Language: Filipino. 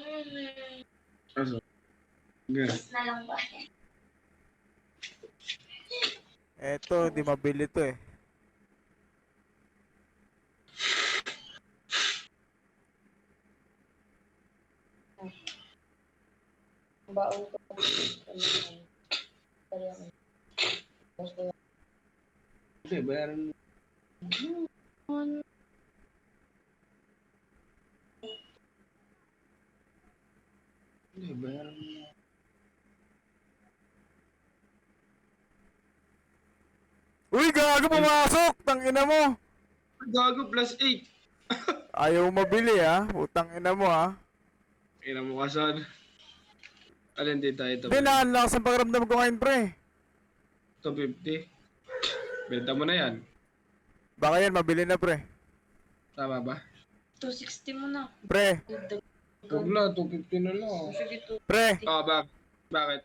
lang yun eh. Aso? Good. Na lang ba? Eto, di mabili to eh. Baon ko. Hindi, bayaran mo. Hindi, bayaran mo. Uy, gago pumasok! Tangina mo! Gago, +8. Ayaw mabili ha. Utang ina mo ha. Ina mo kasan. Alin din tayo ito? Hindi, nakanlakas ang pakiramdam ko ngayon pre. 250. Benta mo na yan. Baka yan, mabili na pre. Tama ba? 260 mo na. Pre, Huwag na, 250 na lang. Sige, pre. Bakit? Bakit?